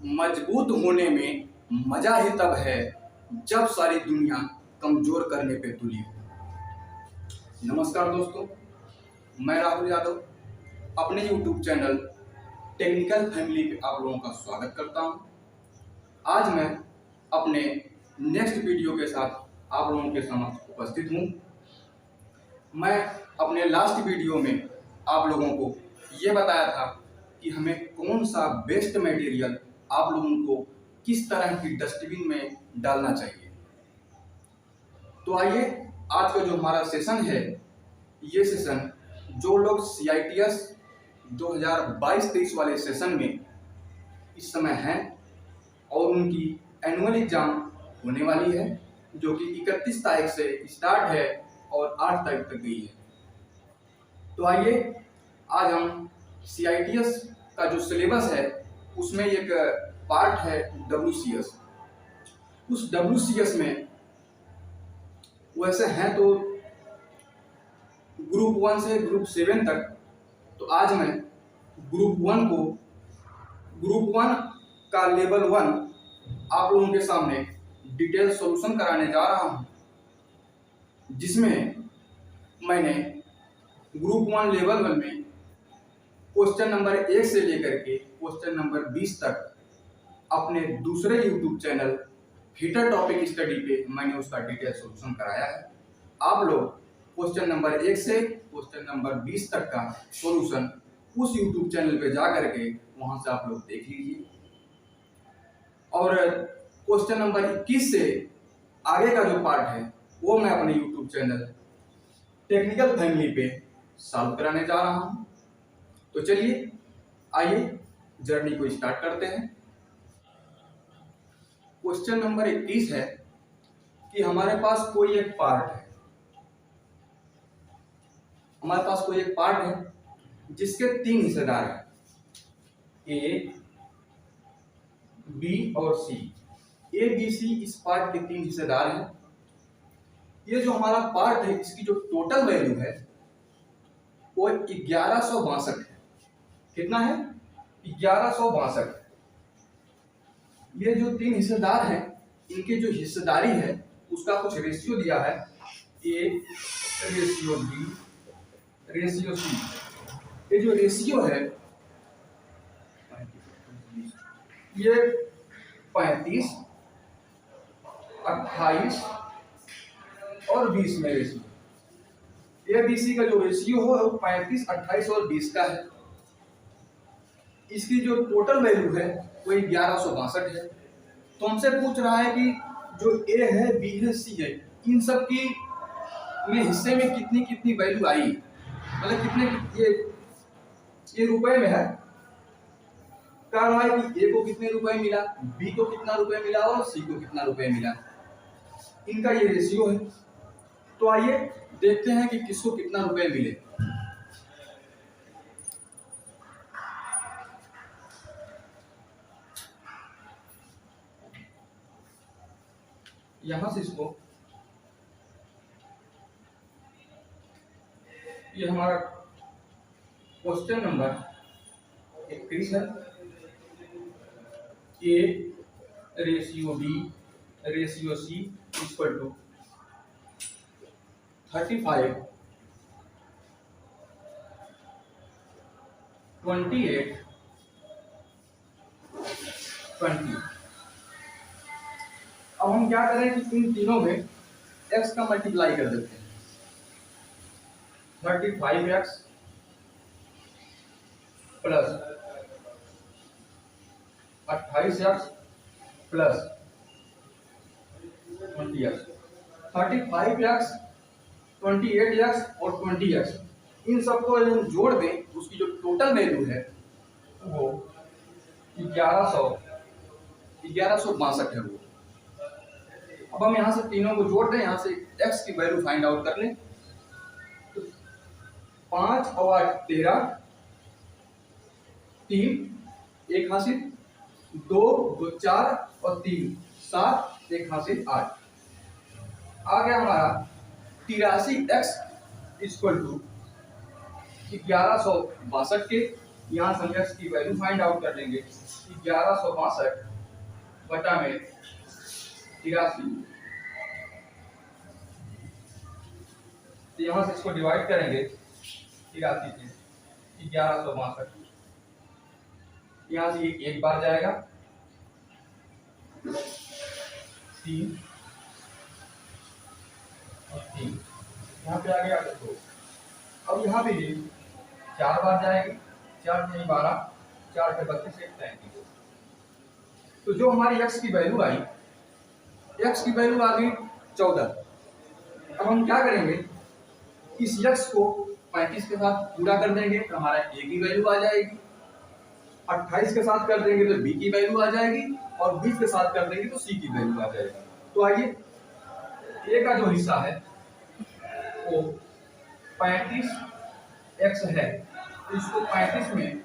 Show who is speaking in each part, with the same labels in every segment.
Speaker 1: मजबूत होने में मजा ही तब है जब सारी दुनिया कमजोर करने पे तुली हो। नमस्कार दोस्तों, मैं राहुल यादव अपने YouTube चैनल टेक्निकल फैमिली पे आप लोगों का स्वागत करता हूं। आज मैं अपने नेक्स्ट वीडियो के साथ आप लोगों के समक्ष उपस्थित हूं। मैं अपने लास्ट वीडियो में आप लोगों को ये बताया था कि हमें कौन सा बेस्ट मटेरियल आप लोगों को किस तरह की डस्टबिन में डालना चाहिए। तो आइए, आज का जो हमारा सेशन है, ये सेशन जो लोग CITS 2022-23 वाले सेशन में इस समय हैं और उनकी एनुअल एग्जाम होने वाली है, जो कि 31 तारीख से स्टार्ट है और 8 तारीख तक गई है। तो आइए, आज हम CITS का जो सिलेबस है उसमें एक पार्ट है WCS। उस WCS में वैसे हैं तो ग्रुप 1 से ग्रुप 7 तक, तो आज मैं ग्रुप 1 का लेवल 1 आप लोगों के सामने डिटेल सॉल्यूशन कराने जा रहा हूं, जिसमें मैंने ग्रुप 1 लेवल 1 में क्वेश्चन नंबर 1 से लेकर के क्वेश्चन नंबर 20 तक अपने दूसरे YouTube channel heater topic study पे मैंने उसका डिटेल सॉल्यूशन कराया है। आप लोग क्वेश्चन नंबर 1 से क्वेश्चन नंबर 20 तक का सॉल्यूशन उस YouTube चैनल पे जा करके वहां से आप लोग देख लीजिए, और क्वेश्चन नंबर 21 से आगे का जो पार्ट है वो मैं अपने YouTube चैनल टेक्निकल फैमिली पे सॉल्व कराने जा रहा हूं। तो चलिए, आइए जर्नी को स्टार्ट करते हैं। क्वेश्चन नंबर 21 है कि हमारे पास कोई एक पार्ट है, जिसके 3 हिस्सेदार हैं, A, B और C। A, B, C इस पार्ट के 3 हिस्सेदार हैं। ये जो हमारा पार्ट है, इसकी जो टोटल वैल्यू है वो 1162 है। कितना है? 1162। ये जो 3 हिस्सेदार हैं, इनकी जो हिस्सेदारी है उसका कुछ रेशियो दिया है, A ratio B ratio C। ये जो रेशियो है ये 35, 28 और 20 में रेशियो। ABC का जो रेशियो है वो 35, 28 और 20 का है। इसकी जो टोटल वैल्यू है वो 1162 है। तो हमसे पूछ रहा है कि जो A है, B है, C है, इन सब की में हिस्से में कितनी कितनी वैल्यू आई, मतलब कितने ये रुपए में है। कह रहा है कि A को कितने रुपए मिला, B को कितना रुपए मिला और C को कितना रुपए मिला। इनका ये रेशियो है। तो आइए देखते हैं कि किसको कितना रुपए मिले। यहां से इसको, ये हमारा क्वेश्चन नंबर 21 है। A ratio B ratio C equal to 35, 28, 20। अब हम क्या करें कि इन तीनों में x का मल्टीप्लाई कर देते हैं। 35x plus 28x plus 20x। 35x, 28x और 20x, इन सबको हम जोड़ दें, उसकी जो टोटल वैल्यू है वो 1162 है वो। अब हम यहाँ से तीनों को जोड़ दें, यहाँ से x की वैल्यू फाइंड आउट कर लें। तो 5 और 8 13, 3 1 हासिल, 2 2 4 और 3 7, 1 हासिल 8। आ गया हमारा 83x इक्वल टू 1162 के यहाँ से हम x की वैल्यू फाइंड आउट कर लेंगे 1162 बटा में 83। तो यहाँ से इसको डिवाइड करेंगे 83 से 1162, यहाँ से ये एक बार जाएगा 3 और 3, यहाँ पे आ गया 2। अब यहाँ पे ये 4 बार जाएगी, 4 में 12, 4 पे 32, 33। तो जो हमारी x की वैल्यू आई, x की वैल्यू आ गई 14। अब हम क्या करेंगे, इस x को 35 के साथ पूरा कर देंगे तो हमारा a की वैल्यू आ जाएगी, 28 के साथ कर देंगे तो b की वैल्यू आ जाएगी, और 20 के साथ कर देंगे तो c की वैल्यू आ जाएगी। तो आइए a का जो हिस्सा है वो 35x है, तो इसको 35 में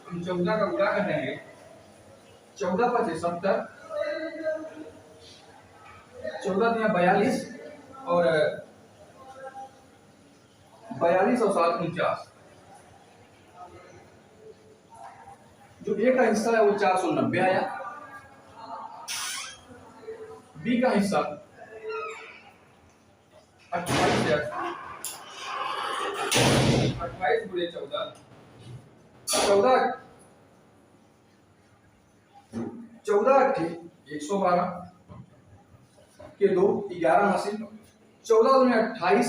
Speaker 1: हम 14 का गुणा कर देंगे, 14 × 5 = 70, 14 × 42 और 42 और 7 × 49। जो a का हिस्सा है वो 490 आया, b का हिस्सा 28 × 14, 14 × 112 के 2 11 हासिल, 14 में 28,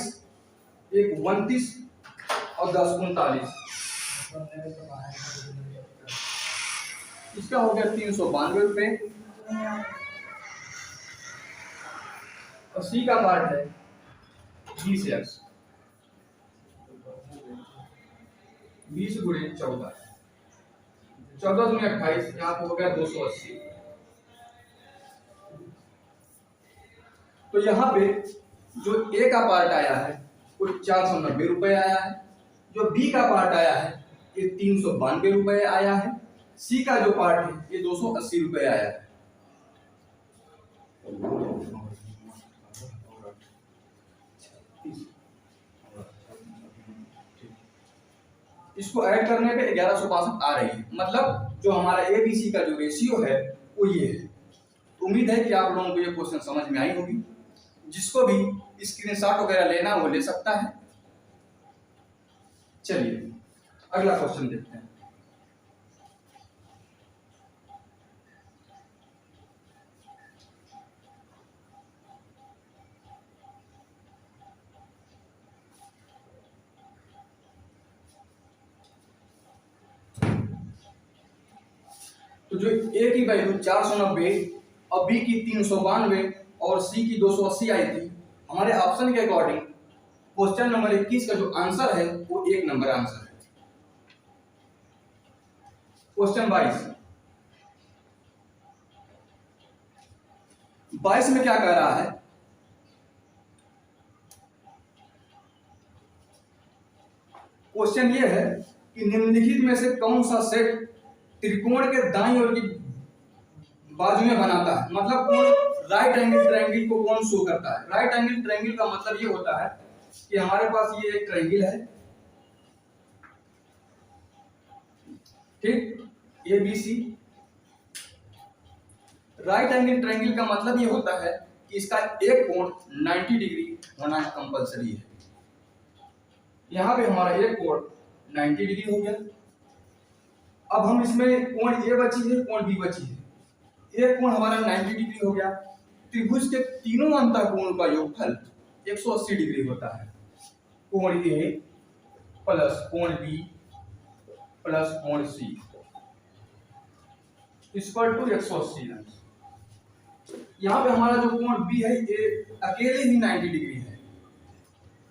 Speaker 1: 1 29 और 10 39। इसका हो गया 392 रुपये। और सी का पार्ट है 20x, 20 × 14, 14 में 28, यहाँ पे हो गया 280। तो यहाँ पे जो ए का पार्ट आया है वो 490 रुपए आया है, जो बी का पार्ट आया है ये 392 रुपए आया है, सी का जो पार्ट है ये 280 रुपए आया है। इसको ऐड करने पे 1162 आ रही है, मतलब जो हमारा ए बी सी का जो रेशियो है वो ये है। उम्मीद है कि आप लोगों को ये क्वेश्चन समझ में आई होगी। जिसको भी स्क्रीनशॉट वगैरह लेना वो ले सकता है। चलिए अगला क्वेश्चन देखते हैं। तो जो ए की वैल्यू 490 और बी की 392 और सी की 280 आई थी, हमारे ऑप्शन के अकॉर्डिंग क्वेश्चन नंबर 21 का जो आंसर है वो 1 नंबर आंसर है। क्वेश्चन 22 में क्या कह रहा है, क्वेश्चन ये है कि निम्नलिखित में से कौन सा सेट त्रिकोण के दाईं ओर की बाजू में बनाता है, मतलब कौन राइट एंगल ट्रायंगल को कौन शो करता है। राइट एंगल ट्रायंगल का मतलब ये होता है कि हमारे पास ये एक ट्रायंगल है, ठीक, A B C. Right angle triangle का मतलब ये होता है कि इसका एक कोण 90 डिग्री होना कंपलसरी है। यहाँ पे हमारा एक कोण 90 डिग्री हो गया। अब हम इसमें कोण ए बची है, कोण बी बची है। एक कोण हमारा 90 डिग्री हो गया। त्रिभुज के तीनों अंतःकोण का योगफल 180 डिग्री होता है। कोण ए प्लस कोण बी प्लस कोण सी इक्वल टू 180 है। यहाँ पे हमारा जो कोण बी है ये अकेले ही 90 डिग्री है,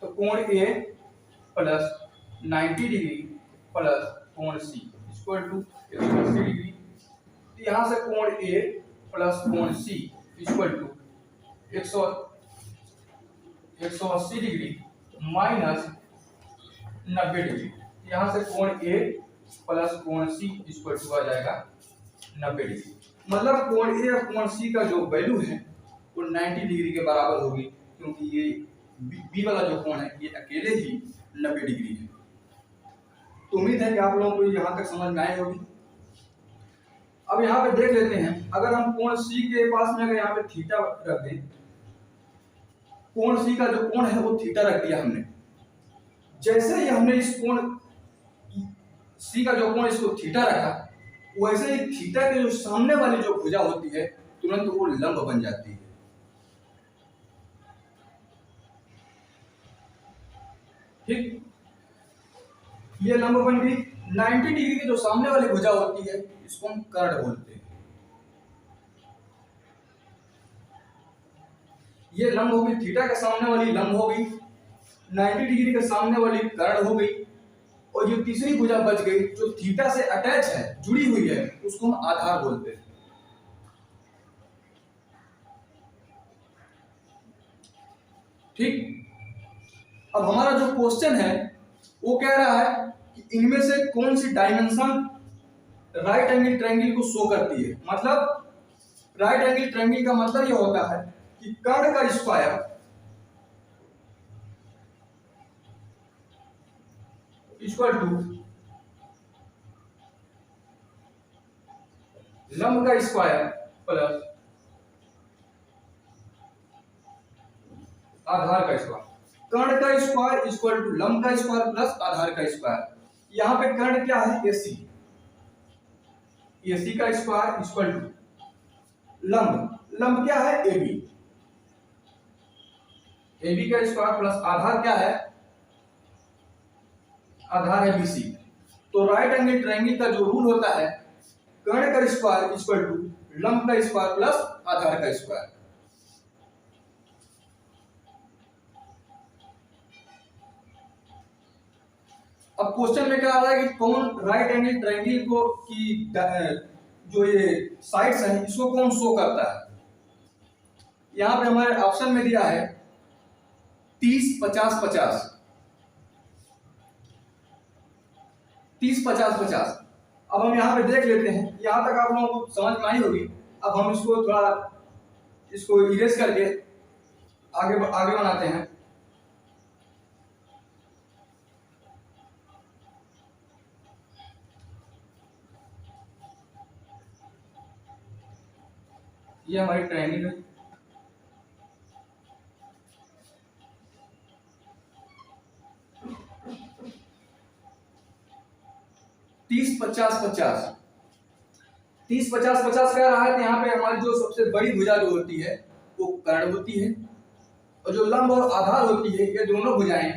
Speaker 1: तो कोण ए प्लस 90 डिग्री प्लस कोण सी इक्वल टू 180 डिग्री। यहाँ से कोण ए प्लस कोण C equal to 180 degree minus 90 degree. यहाँ से कोण ए प्लस कोण सी इक्वल टू आ जाएगा 90 डिग्री। मतलब कोण ए और कोण सी का जो वैल्यू है वो 90 डिग्री के बराबर होगी, क्योंकि ये बी वाला जो कोण है ये अकेले ही 90 डिग्री है। तो उम्मीद है कि आप लोगों को यहाँ तक समझ में आई होगी। अब यहाँ पे देख लेते हैं, अगर हम कोण सी के पास में अगर यहाँ पे थीटा रख दें, कोण सी का जो कोण है वो थीटा रख दिया हमने। जैसे ही हमने इस कोण सी का जो कोण इसको थीटा रखा, वैसे ही थीटा के जो सामने वाली जो भुजा होती है तुरंत वो लंब बन जाती है। ठीक, ये लंब बन गई। 90 डिग्री की जो सामने वाली भुजा होती है इसको हम कर्ण बोलते हैं। ये लंब हो गई, थीटा के सामने वाली लंब हो गई, 90 डिग्री के सामने वाली कर्ण हो गई, और जो तीसरी भुजा बच गई जो थीटा से अटैच है, जुड़ी हुई है, उसको हम आधार बोलते हैं। ठीक, अब हमारा जो क्वेश्चन है वो कह रहा है कि इनमें से कौन सी डायमेंशन राइट एंगल ट्रायंगल को शो करती है। मतलब राइट एंगल ट्रायंगल का मतलब ये होता है कि कर्ण का स्क्वायर इक्वल टू लंब का स्क्वायर प्लस आधार का स्क्वायर। कर्ण का स्क्वायर इक्वल टू लंब का स्क्वायर प्लस आधार का स्क्वायर। यहाँ पे कर्ण क्या है, AC, AC का स्क्वायर इक्वल टू लंब, लंब क्या है, AB, AB का स्क्वायर प्लस आधार क्या है, आधार है BC। तो राइट एंगल ट्रायंगल का जो रूल होता है, कर्ण का स्क्वायर इक्वल टू लंब का स्क्वायर प्लस आधार का स्क्वायर। अब क्वेश्चन में क्या आ रहा है कि कौन राइट एंगल ट्रायंगल को की जो ये साइड्स हैं इसको कौन शो करता है। यहाँ पे हमारे ऑप्शन में दिया है 30 50 50, 30 50 50। अब हम यहाँ पे देख लेते हैं, यहाँ तक आप लोगों को समझ में आई होगी। अब हम इसको थोड़ा इसको इरेज करके आगे बनाते हैं। ये हमारी ट्रायंगल है। तीस 50 50, 30 50 50 कह रहा है। तो यहाँ पे हमारी जो सबसे बड़ी भुजा जो होती है वो कर्ण होती है, और जो लंब और आधार होती है ये दोनों भुजाएं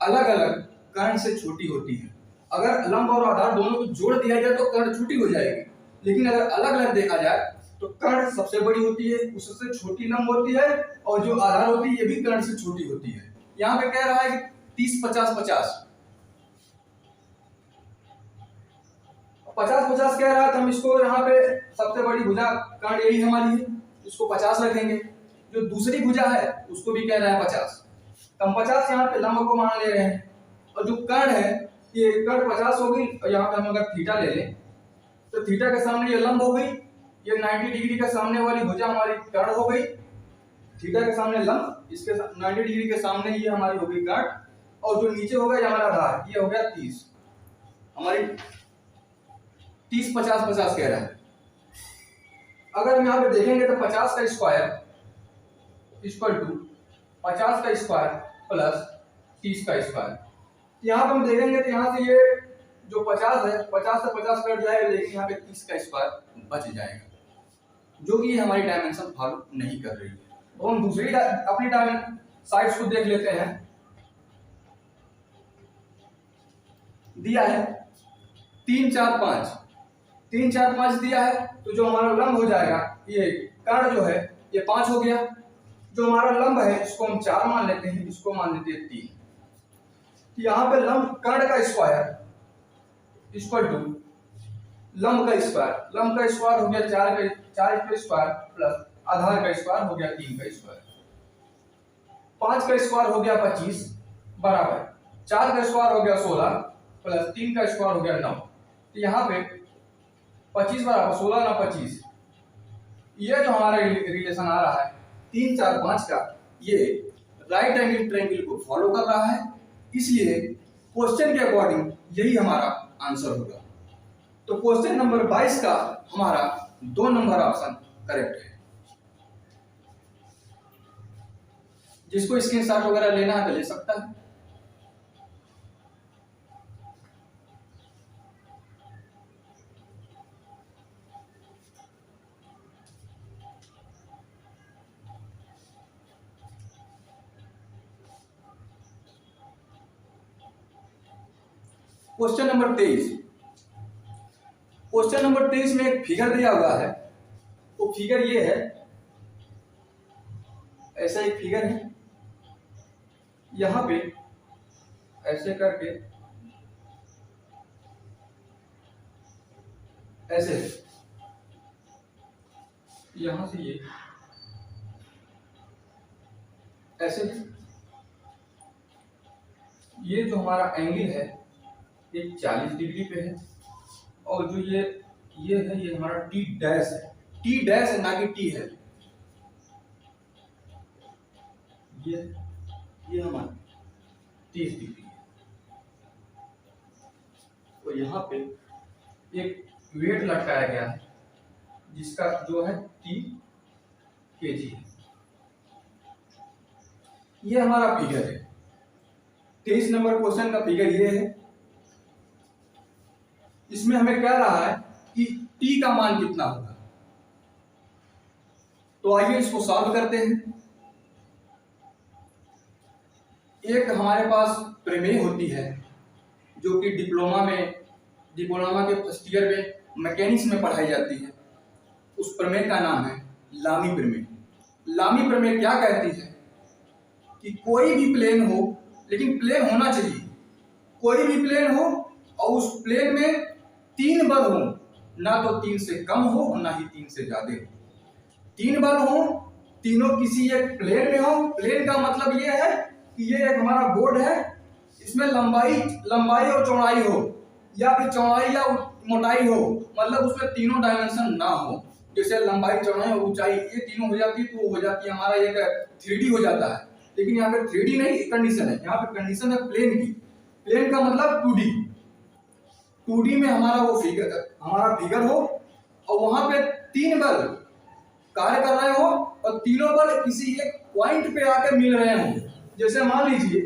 Speaker 1: अलग अलग कर्ण से छोटी होती है। अगर लंब और आधार दोनों को जोड़ दिया जाए तो कर्ण छोटी हो जाएगी, लेकिन अगर अलग अलग देखा जाए तो कर्ण सबसे बड़ी होती है, उससे छोटी लंब होती है, और जो आधार होती है ये भी कर्ण से छोटी होती है। यहाँ पे कह रहा है कि 30 50 50, 50 50 कह रहा है तो हम इसको यहाँ पे सबसे बड़ी भुजा कर्ण यही हमारी है, इसको 50 रखेंगे। जो दूसरी भुजा है उसको भी कह रहा है 50, तो हम 50 यहाँ पे लंब को मान ले रहे हैं। और जो कर्ण है ये कर्ण 50 होगी, और यहाँ पे हम अगर थीटा ले लें तो थीटा के सामने ये लंब हो गई, ये 90 डिग्री के सामने वाली भुजा हमारी कर्ण हो गई, थीटा के सामने लंब, इसके 90 डिग्री के सामने ये हमारी हो गई कर्ण, और जो नीचे हो गया हमारा आधार, ये हो गया 30। हमारी 30 50 50 कह रहा है। अगर हम यहाँ पे देखेंगे तो 50 का स्क्वायर इक्वल टू 50 का स्क्वायर प्लस 30 का स्क्वायर। यहाँ पे हम देखेंगे तो यहाँ से ये जो 50 है 50 से 50 कट जाएगा, लेकिन यहाँ पे 30 का स्क्वायर बच जाएगा, जो कि हमारी डायमेंशन फॉलो नहीं कर रही है। तो हम दूसरी अपनी साइड्स को देख लेते हैं। दिया है 3 4 5, 3 4 5 दिया है, तो जो हमारा लंब हो जाएगा ये कर्ण जो है ये 5 हो गया। जो हमारा लंब है इसको हम 4 मान लेते हैं, इसको मान लेते हैं 3। यहाँ पे लंब कर्ण का स्क्वायर इक्वल टू लंब का स्क्वायर, लंब का स्क्वायर हो गया 4 का स्क्वायर प्लस आधार का स्क्वायर हो गया 3 का स्क्वायर। 5 का स्क्वायर हो गया 25 बराबर 4 का स्क्वायर हो गया 16 प्लस 3 का स्क्वायर हो गया 9। तो यहाँ पे 25 बराबर 16 ना 25, ये जो हमारा रिलेशन आ रहा है 3 4 5 का, ये राइट एंगल ट्रायंगल को फॉलो कर रहा है। इसलिए क्वेश्चन के अकॉर्डिंग यही हमारा आंसर होगा। तो क्वेश्चन नंबर 22 का हमारा 2 नंबर ऑप्शन करेक्ट है। जिसको स्क्रीनशॉट वगैरह लेना है तो ले सकता है। Question number 23। क्वेश्चन नंबर 23 में एक फिगर दिया हुआ है। वो फिगर ये है, ऐसा एक फिगर है, यहां पे ऐसे करके ऐसे, यहां से ये ऐसे, ये जो हमारा एंगल है ये 40 डिग्री पे है, और जो ये है ये हमारा टी डैश है। टी डैश है ना कि टी है। ये हमारा 30 डिग्री है। तो यहाँ पे एक वेट लटकाया गया है जिसका जो है 3 kg है। ये हमारा फिगर है। 23 नंबर क्वेश्चन का फिगर ये है। इसमें हमें कह रहा है कि टी का मान कितना होगा। तो आइए इसको सॉल्व करते हैं। एक हमारे पास प्रमेय होती है जो कि डिप्लोमा के फर्स्ट ईयर में मैकेनिक्स में पढ़ाई जाती है। उस प्रमेय का नाम है लामी प्रमेय। लामी प्रमेय क्या कहती है कि कोई भी प्लेन हो, लेकिन प्लेन होना चाहिए, कोई भी प्लेन हो और उस प्लेन में 3 बल हो, ना तो 3 से कम हो ना ही 3 से ज्यादा हो। 3 बल हो, तीनों किसी एक प्लेन में हो। प्लेन का मतलब ये है कि ये एक हमारा बोर्ड है, इसमें लंबाई और चौड़ाई हो, या फिर चौड़ाई या मोटाई हो, मतलब उसमें तीनों डायमेंशन ना हो। जैसे लंबाई, चौड़ाई और ऊंचाई ये तीनों हो जाती है तो हो जाती है हमारा एक 3D हो जाता है। लेकिन यहाँ पे 3D नहीं कंडीशन है, यहाँ पे कंडीशन है प्लेन की। प्लेन का मतलब 2D। 2D में हमारा वो फिगर हो और वहां पे 3 बल कार्य कर रहे हो और तीनों बल किसी एक पॉइंट पे आकर मिल रहे हो। जैसे मान लीजिए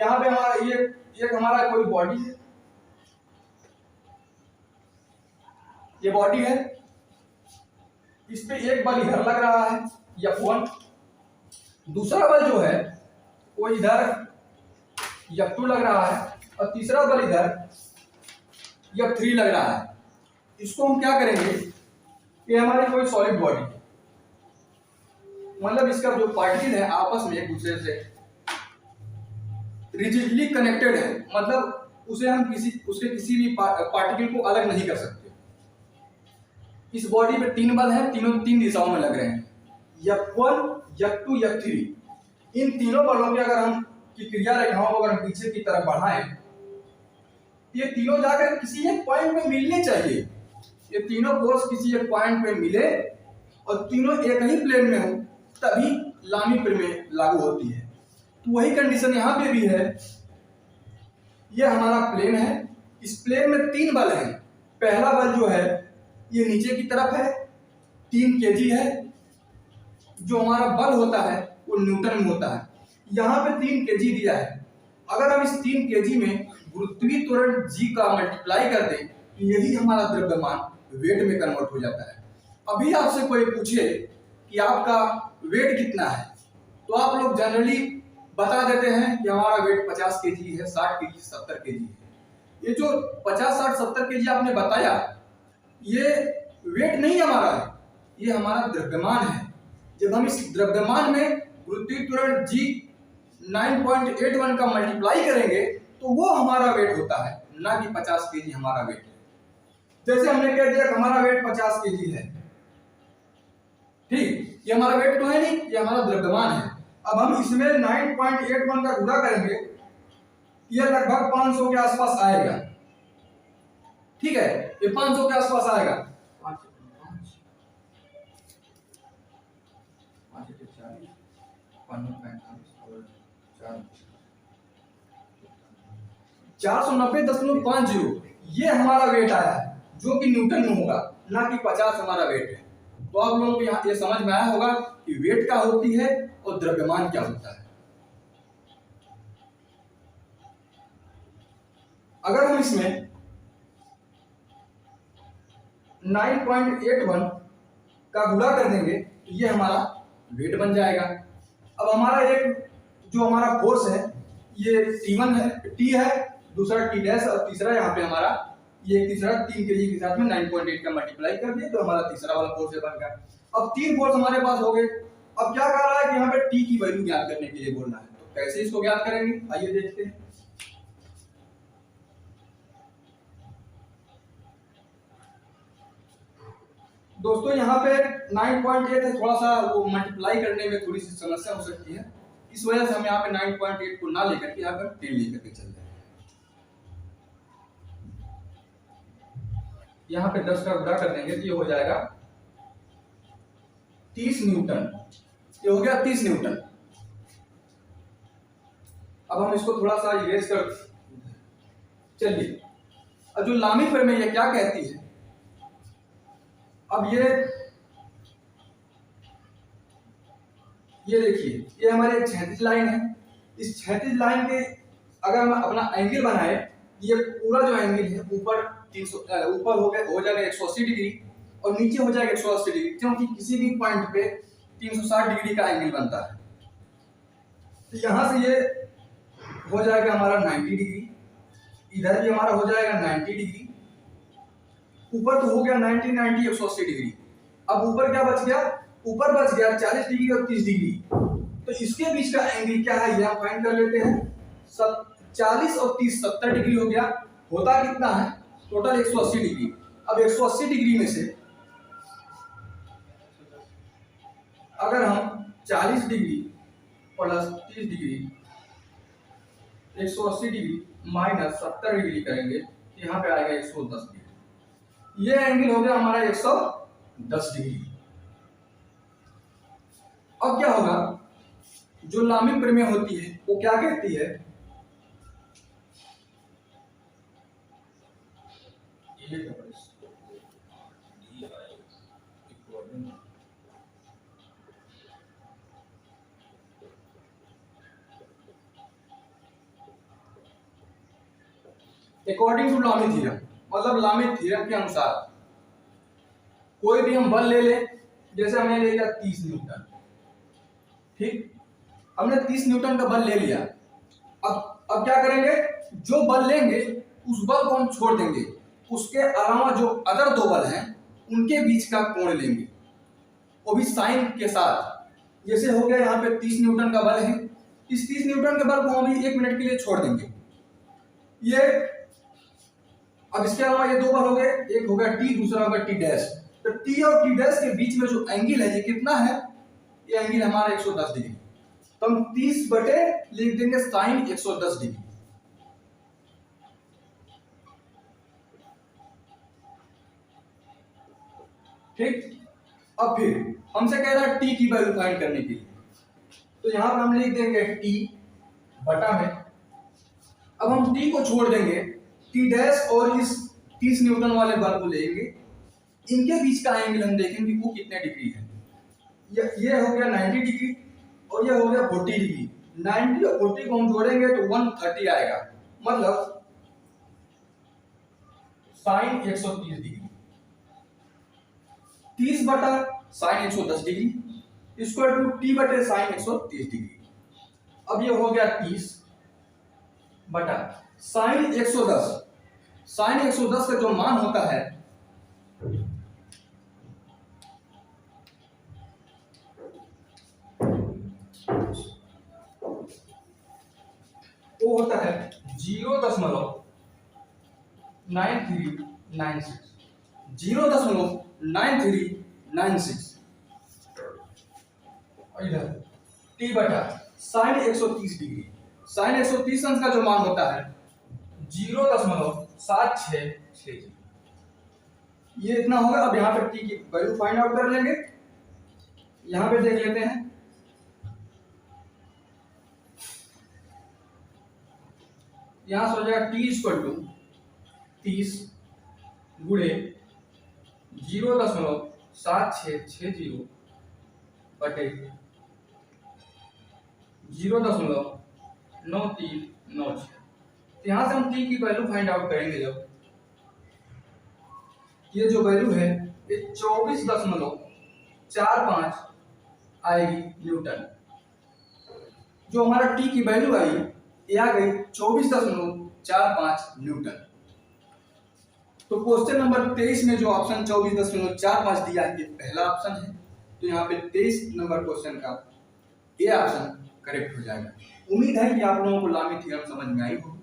Speaker 1: यहाँ पे हमारा ये हमारा कोई बॉडी है, ये बॉडी है, इस पे एक बल इधर लग रहा है F1, दूसरा बल जो है वो इधर F2 लग रहा है और तीसरा बल इधर F3 लग रहा है। इसको हम क्या करेंगे, ये हमारी कोई सॉलिड बॉडी है, मतलब इसका जो पार्टिकल है आपस में एक दूसरे से रिजिडली कनेक्टेड है, मतलब उसे हम उसके किसी भी पार्टिकल को अलग नहीं कर सकते। इस बॉडी पे 3 बल है, तीनों 3 दिशाओं में लग रहे हैं, F1, F2, F3। इन तीनों बलों की अगर हम की क्रिया रेखाओं को अगर पीछे की तरफ बढ़ाएं, ये तीनों जाकर किसी एक पॉइंट पे मिलने चाहिए। ये तीनों फोर्स किसी एक पॉइंट पे मिले और तीनों एक ही प्लेन में हो, तभी लामी प्रमेय लागू होती है। तो वही कंडीशन यहाँ पे भी है। ये हमारा प्लेन है, इस प्लेन में 3 बल हैं। पहला बल जो है ये नीचे की तरफ है, 3 kg है। जो हमारा बल होता है वो न्यूटन में होता है। यहाँ पे 3 kg दिया है। अगर हम इस 3 kg में गुरुत्वीय त्वरण g का मल्टीप्लाई कर दें, यही हमारा द्रव्यमान वेट में कन्वर्ट हो जाता है। अभी आपसे कोई पूछे कि आपका वेट कितना है, तो आप लोग जनरली बता देते हैं कि हमारा वेट 50 kg है, 60 kg, 70 kg है। ये जो 50, 60, 70 kg आपने बताया, ये वेट नहीं हमारा है, ये हमारा द्रव्यमान है। जब हम इस द्रव्यमान में गुरुत्वीय त्वरण g 9.81 का मल्टीप्लाई करेंगे तो वो हमारा वेट होता है, ना कि 50 kg हमारा वेट है। जैसे हमने कह दिया कि हमारा वेट 50 kg है, ठीक, ये हमारा वेट तो है नहीं, ये हमारा द्रव्यमान है। अब हम इसमें 9.81 का गुणा करेंगे, ये लगभग 500 के आसपास आएगा। ठीक है, ये 500 के आसपास आएगा। 40 490.50 ये हमारा वेट आया है, जो कि न्यूटन में होगा, ना कि 50 हमारा वेट है। तो आप लोगों को यहाँ ये समझ में आया होगा कि वेट क्या होती है और द्रव्यमान क्या होता है। अगर हम इसमें 9.81 का गुणा कर देंगे तो ये हमारा वेट बन जाएगा। अब हमारा एक जो हमारा फोर्स है ये T1 है, T है, दूसरा T डैश और तीसरा यहाँ पे हमारा ये तीसरा 3 kg के साथ में 9.8 का मल्टीप्लाई कर दिए तो हमारा तीसरा वाला फोर्स बन गया। अब 3 फोर्स हमारे पास हो गए। अब क्या कह रहा है कि यहाँ पे T की वैल्यू ज्ञात करने के लिए बोलना है, तो कैसे इसको ज्ञात करेंगे आइए देखते हैं। दोस्तों यहाँ पे 9.8 है, थोड़ा सा वो मल्टीप्लाई करने में थोड़ी सी समस्या हो सकती है, इस वजह से हम यहाँ पे 9.8 को ना लेकर के यहाँ पर 10 लेकर के चल रहे हैं। यहाँ पे 10 का गुणा कर देंगे तो ये हो जाएगा 30 न्यूटन। ये हो गया 30 न्यूटन। अब हम इसको थोड़ा सा इरेज कर चलिए। अब जो लामी प्रमेय ये क्या कहती है, अब ये देखिए ये हमारी एक क्षैतिज लाइन है। इस क्षैतिज लाइन के अगर हम अपना एंगल बनाए, ये पूरा जो एंगल है ऊपर 300 ऊपर हो जाएगा 180 डिग्री और नीचे हो जाएगा 180 डिग्री, क्योंकि किसी भी पॉइंट पे 360 डिग्री का एंगल बनता है। तो यहाँ से ये हो जाएगा हमारा 90 डिग्री, इधर भी हमारा हो जाएगा 90 डिग्री, ऊपर तो हो गया 90 90 180 डिग्री। अब ऊपर क्या बच गया, ऊपर बच गया 40 डिग्री और 30 डिग्री। तो इसके बीच का एंगल क्या है ये हम फाइंड कर लेते हैं। 40 और 30 70 डिग्री हो गया, होता कितना है टोटल 180 डिग्री। अब 180 डिग्री में से अगर हम 40 degree plus 30 degree 180 degree minus 70 degree करेंगे, यहाँ पे आएगा 110 डिग्री। ये एंगल हो गया हमारा 110 डिग्री। अब क्या होगा, जो लामी प्रमेय होती है वो क्या कहती है, अकॉर्डिंग टू लामी थ्योरम, मतलब लामी थ्योरम के अनुसार कोई भी हम बल ले ले, जैसे हमने ले लिया 30 न्यूटन, ठीक, हमने 30 न्यूटन का बल ले लिया। अब क्या करेंगे, जो बल लेंगे उस बल को हम छोड़ देंगे, उसके अलावा जो अदर दो बल हैं उनके बीच का कोण लेंगे, वो भी साइन के साथ। जैसे हो गया यहाँ पे 30 न्यूटन का बल है, इस 30 न्यूटन के बल को हम 1 मिनट के लिए छोड़ देंगे। ये अब इसके अलावा ये दो बल हो गए, एक होगा टी, दूसरा होगा टी डैश। तो टी और टी डैश के बीच में जो एंगल है ये कितना है, ये एंगल हमारा 110 डिग्री। तो हम 30 बटे लिख देंगे साइन 110 डिग्री। ठीक, अब फिर हमसे कह रहा है टी की वैल्यू फाइंड करने के लिए, तो यहां पर हम लिख देंगे टी बटा में, अब हम टी को छोड़ देंगे, टी डैश और इस 30 न्यूटन वाले बल को लेंगे, इनके बीच का एंगल हम देखेंगे वो कितने डिग्री है। ये हो गया 90 डिग्री और ये हो गया 40 डिग्री। 90 और 40 को हम जोड़ेंगे तो 130 आएगा, मतलब साइन 130 डिग्री। 30 बटा sine 110 degree equal to T बटे साइन 130 डिग्री। अब ये हो गया 30 बटा साइन 110। साइन 110 का जो मान होता है वो होता है 0.9396, 0.9396 इधर टी बटा साइन 130 डिग्री। साइन 130 अंश का जो मान होता है 0.766, ये इतना होगा। अब यहाँ पर टी की वैल्यू फाइंड आउट कर लेंगे, यहाँ पे देख लेते हैं। यहां से हो जाएगा टी इक्वल टू 30 गुणे 0.7660 बटे 0.9396। तो यहां से हम टी की वैल्यू फाइंड आउट करेंगे। जब ये जो वैल्यू है ये 24.45 आएगी न्यूटन। जो हमारा टी की वैल्यू आई ये आ गई 24.45 न्यूटन। तो क्वेश्चन नंबर 23 में जो ऑप्शन 24.45 दिया है ये पहला ऑप्शन है। तो यहाँ पे 23 नंबर क्वेश्चन का ये ऑप्शन करेक्ट हो जाएगा। उम्मीद है कि आप लोगों को लामी थ्योरम समझ में आई हो।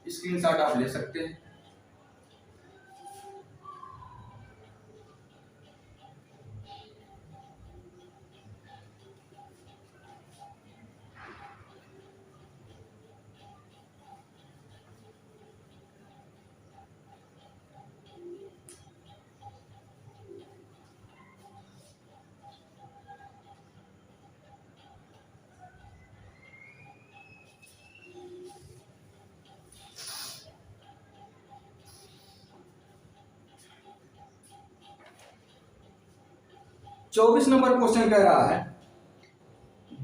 Speaker 1: स्क्रीनशॉट आप ले सकते हैं। चौबीस नंबर क्वेश्चन कह रहा है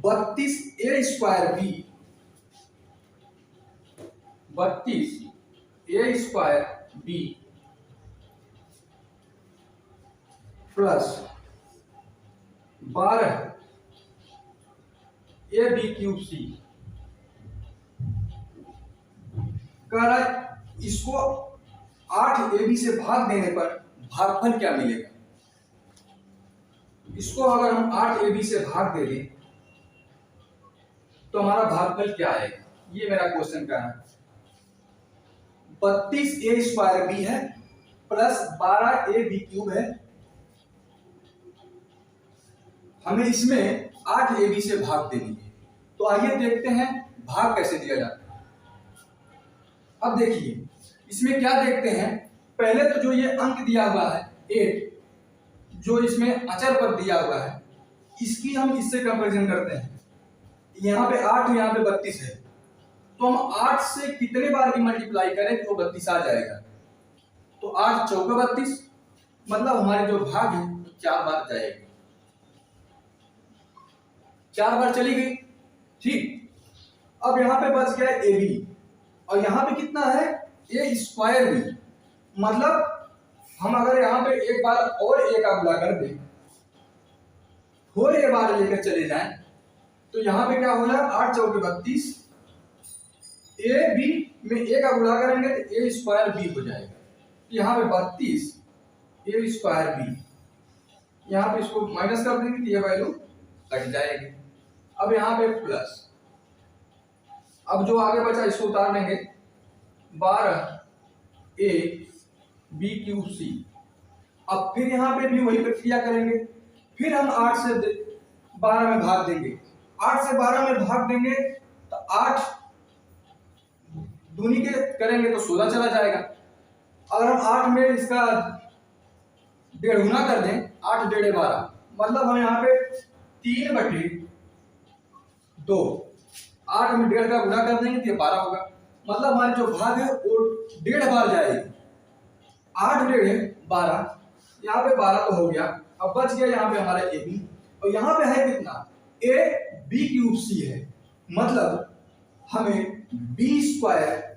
Speaker 1: 32a² b plus 12ab³ c कह रहा है इसको 8ab से भाग देने पर भागफल क्या मिलेगा। इसको अगर हम 8ab से भाग दे दें तो हमारा भागफल क्या आएगा, ये मेरा क्वेश्चन का है। 32a² b है प्लस 12ab³ है। हमें इसमें 8ab से भाग देनी है। तो आइए देखते हैं भाग कैसे दिया जाता है। अब देखिए इसमें क्या देखते हैं, पहले तो जो ये अंक दिया हुआ है 8 जो इसमें अचर पद दिया हुआ है इसकी हम इससे कंपैरिजन करते हैं। यहाँ पे 8 यहाँ पे 32 है तो हम 8 से कितने बार भी मल्टीप्लाई करें तो 32 आ जाएगा। तो 8 चौके 32 मतलब हमारे जो भाग है तो 4 बार जाएगी, 4 बार चली गई। ठीक, अब यहाँ पे बच गया ए बी और यहाँ पे कितना है a² भी, मतलब हम अगर यहाँ पे एक बार और ए का गुणा कर दें थोड़े बार लेकर चले जाएं तो यहाँ पे क्या हो जाएगा 8 चौके 32 ए बी में ए का गुणा करेंगे तो a² b हो जाएगा। यहाँ पे 32 a² b, यहाँ पे इसको माइनस कर देंगे तो ये वैल्यू कट जाएगी। अब यहाँ पे प्लस, अब जो आगे बचा इसको उतार लेंगे 12ab³ c। अब फिर यहाँ पे भी वही प्रक्रिया करेंगे, फिर हम 8 से 12 में भाग देंगे। 8 से 12 में भाग देंगे तो 8 दूनी के करेंगे तो 16 चला जाएगा। अगर हम 8 में इसका 1.5 गुना कर दें 8 डेढ़े 12 मतलब हम यहाँ पे 3/2 8 में 1.5 का गुना कर देंगे तो 12 होगा। मतलब हमारे जो भाग है वो 1.5 बार जाएगी। 8 डेढ़े 12, यहाँ पे 12 तो हो गया। अब बच गया यहाँ पे हमारा ए बी और यहाँ पे है कितना ab³ c है, मतलब हमें b²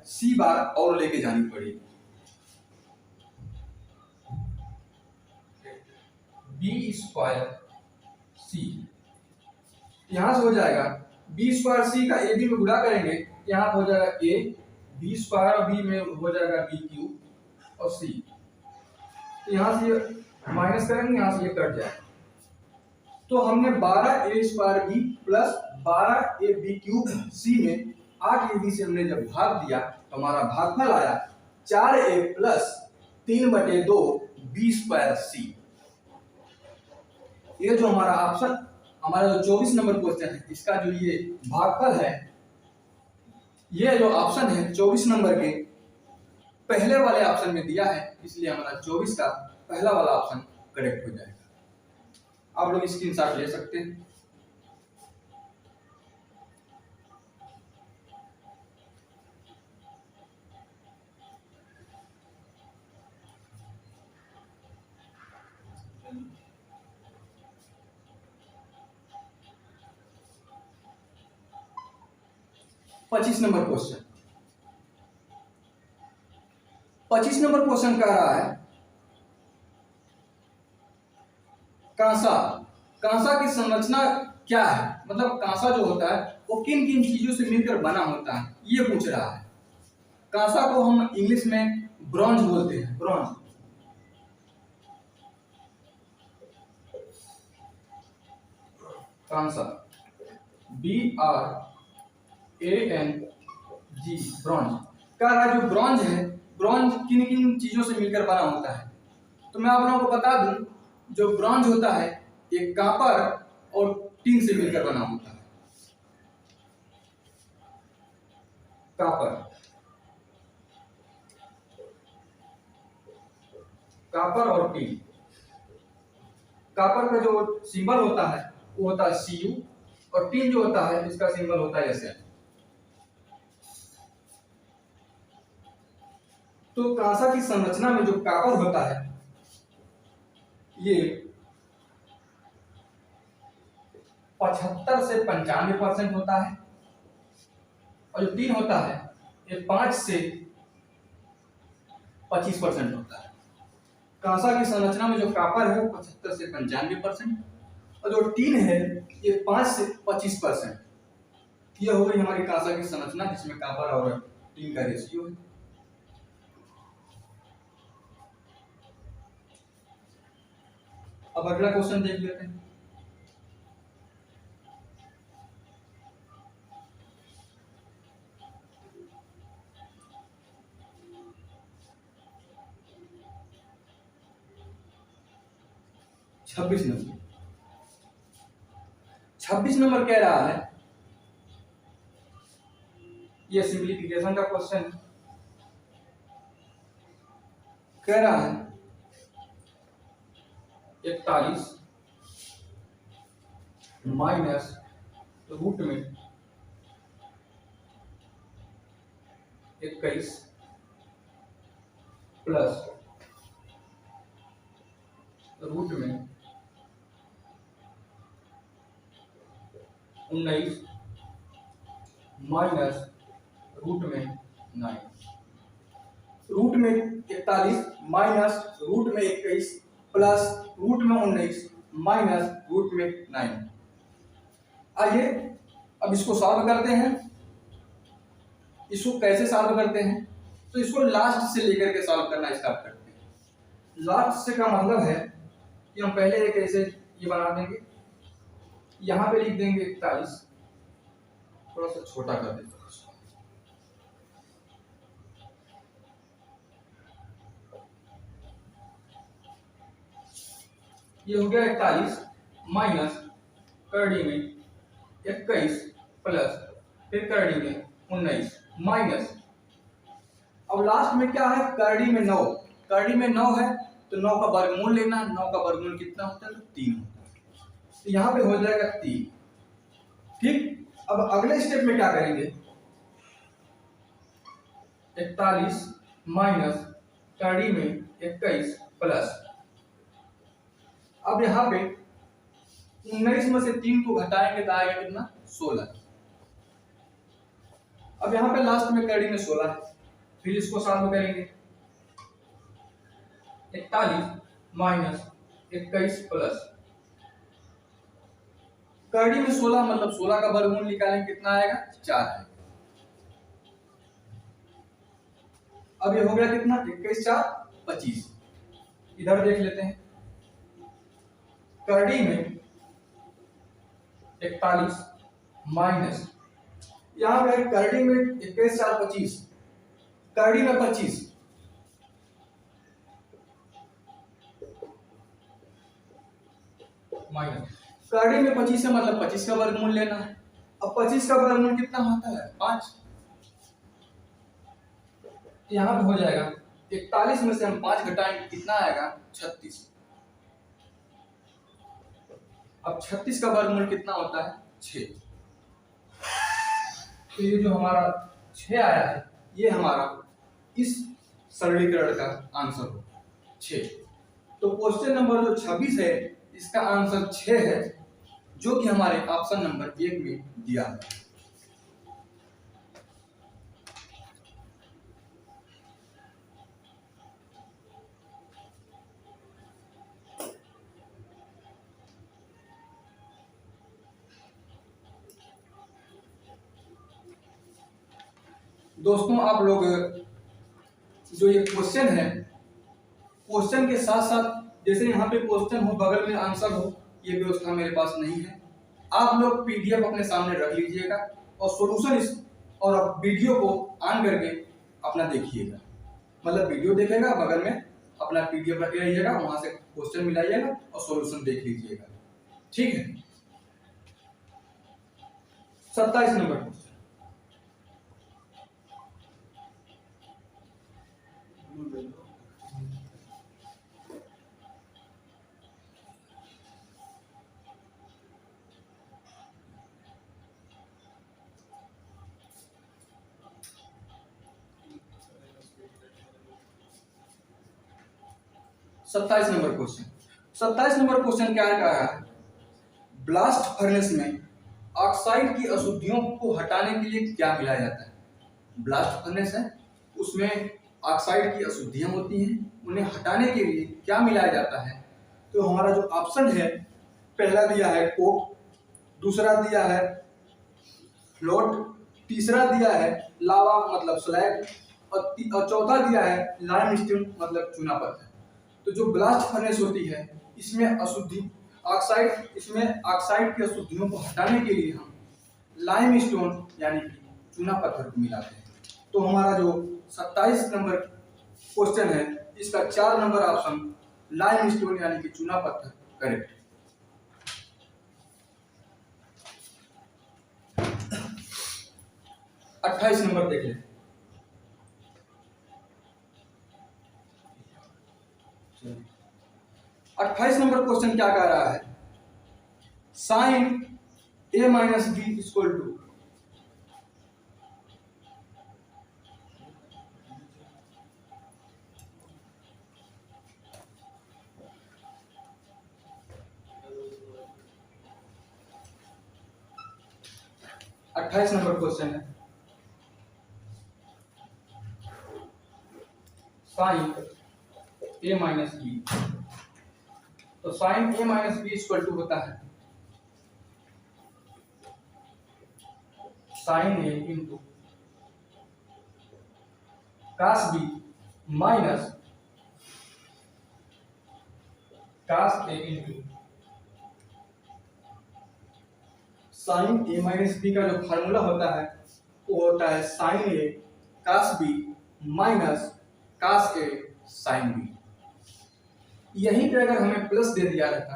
Speaker 1: c बार और लेके जानी पड़ेगी। b² c यहां से हो जाएगा b² c का ab में गुणा करेंगे, यहाँ हो जाएगा a b² और b में हो जाएगा b³ और c। तो यहाँ से माइनस करेंगे, यहाँ से ये कट जाएगा। तो हमने 12a² b plus 12ab³ c में 8ab से हमने जब भाग दिया तो हमारा भागफल आया 4a प्लस 3/2 b² c। ये जो हमारा ऑप्शन, हमारा जो 24 नंबर क्वेश्चन है इसका जो ये भागफल है, ये जो ऑप्शन है 24 नंबर के पहले वाले ऑप्शन में दिया है, इसलिए हमारा 24 का पहला वाला ऑप्शन करेक्ट हो जाएगा। आप लोग स्क्रीनशॉट ले सकते हैं। 25 नंबर क्वेश्चन। 25 नंबर क्वेश्चन कह रहा है कांसा। कांसा की संरचना क्या है, मतलब कांसा जो होता है वो किन किन चीजों से मिलकर बना होता है, ये पूछ रहा है। कांसा को हम इंग्लिश में ब्रॉन्ज बोलते हैं, ब्रॉन्ज। कांसा, BRANG, ब्रॉन्ज। कह रहा है जो ब्रॉन्ज है, ब्रॉन्ज किन किन चीजों से मिलकर बना होता है। तो मैं आप लोगों को बता दूं, जो ब्रॉन्ज होता है ये कॉपर और टिन से मिलकर बना होता है। कॉपर और टिन। कॉपर का जो सिंबल होता है वो होता है Cu, और टिन जो होता है इसका सिंबल होता है Sn। तो कांसा की संरचना में जो कॉपर होता है ये 75 से 95% होता है, और जो टिन होता है ये 5 से 25% होता है। कांसा की संरचना में जो कॉपर है वो 75 से 95%, और जो टिन है ये 5 से 25%। ये हो गई हमारी कांसा की संरचना जिसमें कॉपर और टिन का रेशियो है। अब अगला क्वेश्चन देख लेते हैं। छब्बीस नंबर कह रहा है, ये सिंप्लीफिकेशन का क्वेश्चन कह रहा है 41 माइनस रूट में 21 प्लस रूट में 19 माइनस रूट में 9। रूट में 41 माइनस रूट में 21 प्लस रूट में 19 माइनस रूट में 9। आइए अब इसको सॉल्व करते हैं। इसको कैसे सॉल्व करते हैं, तो इसको लास्ट से लेकर के सॉल्व करना स्टार्ट करते हैं। लास्ट से का मतलब है कि हम पहले एक ऐसे ये बना देंगे, यहां पे लिख देंगे 41, थोड़ा सा छोटा कर देते हैं। ये हो गया 41 माइनस करड़ी में 21 प्लस फिर करड़ी में 19 माइनस, अब लास्ट में क्या है, करड़ी में 9। करड़ी में 9 है तो 9 का वर्गमूल लेना। 9 का वर्गमूल कितना होता है, तो 3 होता है। तो यहाँ पे हो जाएगा 3। ठीक, अब अगले स्टेप में क्या करेंगे, 41 माइनस करड़ी में 21 प्लस, अब यहाँ पे 19 में से 3 को घटाएंगे तो आएगा कितना, 16। अब यहाँ पे लास्ट में करड़ी में 16 है, फिर इसको सॉल्व करेंगे। 41 माइनस 21 प्लस करड़ी में 16 मतलब 16 का वर्गमूल निकालेंगे, कितना आएगा, 4 है। अब ये हो गया कितना, 21 4 25। इधर देख लेते हैं, करड़ी में 41 माइनस, यहाँ पे करड़ी में 21 4 25, करड़ी में 25, माइनस करड़ी में 25 है मतलब 25 का वर्गमूल लेना है। अब 25 का वर्गमूल कितना होता है, 5। यहाँ पे हो जाएगा 41 में से हम 5 घटाएंगे, कितना आएगा, 36। अब 36 का वर्गमूल कितना होता है, 6। तो ये जो हमारा 6 आया है ये हमारा इस सरलीकरण का आंसर होगा 6। तो क्वेश्चन नंबर जो 26 है इसका आंसर 6 है, जो कि हमारे ऑप्शन नंबर 1 में दिया है। दोस्तों आप लोग जो ये क्वेश्चन है, क्वेश्चन के साथ साथ जैसे यहाँ पे क्वेश्चन हो बगल में आंसर हो, ये व्यवस्था मेरे पास नहीं है। आप लोग पीडीएफ अपने सामने रख लीजिएगा और सॉल्यूशन इस और अब वीडियो को ऑन करके अपना देखिएगा, मतलब वीडियो देखेगा बगल में अपना पीडीएफ रख लीजिएगा, वहां से क्वेश्चन मिलाइएगा और सॉल्यूशन देख लीजिएगा। ठीक है। 27 number question. 27 number question. 27 number question क्या कह रहा है? ब्लास्ट फर्नेस में ऑक्साइड की अशुद्धियों को हटाने के लिए क्या मिलाया जाता है? ब्लास्ट फर्नेस है, उसमें ऑक्साइड की अशुद्धियां होती हैं, उन्हें हटाने के लिए क्या मिलाया जाता है? तो हमारा जो ऑप्शन है, पहला दिया है कोक, दूसरा दिया है फ्लोट, तीसरा दिया है लावा मतलब स्लैग, और चौथा दिया है लाइमस्टोन मतलब चूना पत्थर। तो जो ब्लास्ट फर्नेस होती है, इसमें अशुद्धि इसमें ऑक्साइड की अशुद्धियों को हटाने के लिए हम लाइमस्टोन यानी कि चूना पत्थर को मिलाते हैं। तो हमारा जो 27 नंबर क्वेश्चन है, इसका 4 नंबर ऑप्शन लाइमस्टोन यानी कि चूना पत्थर करेक्ट। 28 नंबर देख लें। अट्ठाईस नंबर क्वेश्चन क्या कह रहा है? Sine A minus B equal to 28 number question है, साइन ए माइनस बी। तो sine A minus B equal to होता है sine A into cos B minus cos A into sine A minus B का जो formula होता है वो होता है sine A cos B minus cos A sine B. यहीं पे अगर हमें प्लस दे दिया रहता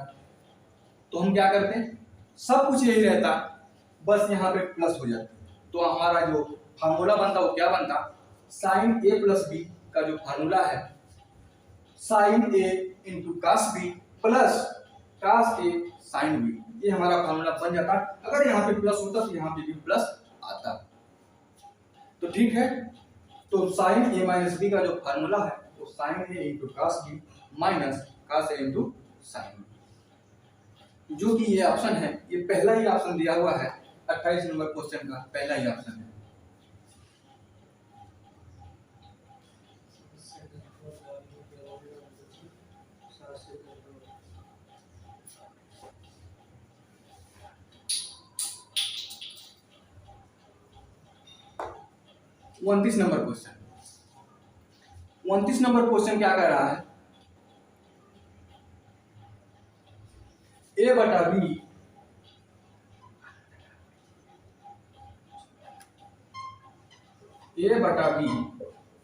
Speaker 1: तो हम क्या करते हैं, सब कुछ यही रहता, बस यहाँ पे प्लस हो जाता। तो हमारा जो फार्मूला बनता वो क्या बनता? साइन ए प्लस बी का जो फार्मूला है, sine A into cos B plus cos A sine B, ये हमारा फार्मूला बन जाता। अगर यहाँ पे प्लस होता तो यहाँ पे भी प्लस आता। तो ठीक है, तो साइन ए माइनस बी का जो फार्मूला है वो sine A into cos B minus cos A into sine B, जो कि ये ऑप्शन है, ये पहला ही ऑप्शन दिया हुआ है 28 नंबर क्वेश्चन का पहला ही ऑप्शन है। उनतीस नंबर क्वेश्चन। 29 नंबर क्वेश्चन क्या कह रहा है? ए बटा बी